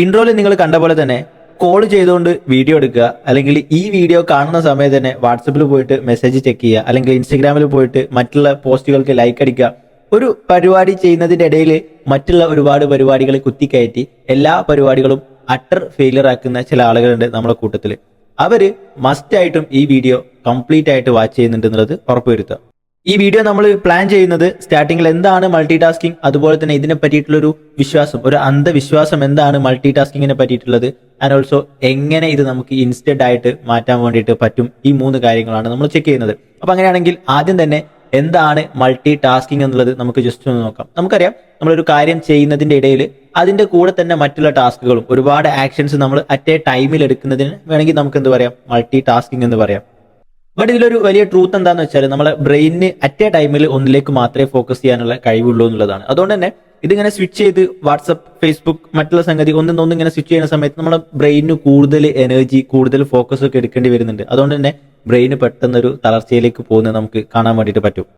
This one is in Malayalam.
ഇൻട്രോയിൽ നിങ്ങൾ കണ്ട പോലെ തന്നെ കോൾ ചെയ്തുകൊണ്ട് വീഡിയോ എടുക്കുക, അല്ലെങ്കിൽ ഈ വീഡിയോ കാണുന്ന സമയത്ത് തന്നെ വാട്സപ്പിൽ പോയിട്ട് മെസ്സേജ് ചെക്ക് ചെയ്യുക, അല്ലെങ്കിൽ ഇൻസ്റ്റഗ്രാമിൽ പോയിട്ട് മറ്റുള്ള പോസ്റ്റുകൾക്ക് ലൈക്ക് അടിക്കുക. ഒരു പരിപാടി ചെയ്യുന്നതിന്റെ ഇടയിൽ മറ്റുള്ള ഒരുപാട് പരിപാടികൾ കുത്തിക്കയറ്റി എല്ലാ പരിപാടികളും അട്ടർ ഫെയിലിയർ ആക്കുന്ന ചില ആളുകളുണ്ട് നമ്മുടെ കൂട്ടത്തിൽ. അവര് മസ്റ്റ് ആയിട്ടും ഈ വീഡിയോ കംപ്ലീറ്റ് ആയിട്ട് വാച്ച് ചെയ്യുന്നുണ്ട് എന്നുള്ളത് ഉറപ്പുവരുത്തുക. ഈ വീഡിയോ നമ്മൾ പ്ലാൻ ചെയ്യുന്നത് സ്റ്റാർട്ടിങ്ങിൽ എന്താണ് മൾട്ടി ടാസ്കിങ്, അതുപോലെ തന്നെ ഇതിനെ പറ്റിയിട്ടുള്ളൊരു വിശ്വാസം, ഒരു അന്ധവിശ്വാസം എന്താണ് മൾട്ടി ടാസ്കിങ്ങിനെ പറ്റിയിട്ടുള്ളത്, ആൻഡ് ഓൾസോ എങ്ങനെ ഇത് നമുക്ക് ഇൻസ്റ്റന്റ് ആയിട്ട് മാറ്റാൻ വേണ്ടിയിട്ട് പറ്റും. ഈ 3 കാര്യങ്ങളാണ് നമ്മൾ ചെക്ക് ചെയ്യുന്നത്. അപ്പൊ അങ്ങനെയാണെങ്കിൽ ആദ്യം തന്നെ എന്താണ് മൾട്ടി ടാസ്കിങ് എന്നുള്ളത് നമുക്ക് ജസ്റ്റ് ഒന്ന് നോക്കാം. നമുക്കറിയാം, നമ്മളൊരു കാര്യം ചെയ്യുന്നതിന്റെ ഇടയിൽ അതിന്റെ കൂടെ തന്നെ മറ്റുള്ള ടാസ്കുകളും ഒരുപാട് ആക്ഷൻസ് നമ്മൾ അറ്റ് എ ടൈമിൽ എടുക്കുന്നതിന് വേണമെങ്കിൽ നമുക്ക് എന്ത് പറയാം, മൾട്ടി ടാസ്കിങ് എന്ന് പറയാം. ബട്ട് ഇതിലൊരു വലിയ ട്രൂത്ത് എന്താന്ന് വെച്ചാൽ നമ്മളെ ബ്രെയിനിന് അറ്റ് എ ടൈമിൽ ഒന്നിലേക്ക് മാത്രമേ ഫോക്കസ് ചെയ്യാനുള്ള കഴിവുള്ളൂ എന്നുള്ളതാണ്. അതുകൊണ്ട് തന്നെ ഇതിങ്ങനെ സ്വിച്ച് ചെയ്ത് വാട്സപ്പ്, ഫേസ്ബുക്ക്, മറ്റുള്ള സംഗതി ഒന്നും ഇങ്ങനെ സ്വിച്ച് ചെയ്യുന്ന സമയത്ത് നമ്മുടെ ബ്രെയിനിന് കൂടുതൽ എനർജി, കൂടുതൽ ഫോക്കസ് ഒക്കെ എടുക്കേണ്ടി വരുന്നുണ്ട്. അതുകൊണ്ട് തന്നെ ബ്രെയിന് പെട്ടെന്നൊരു തളർച്ചയിലേക്ക് പോകുന്നത് നമുക്ക് കാണാൻ വേണ്ടിയിട്ട് പറ്റും.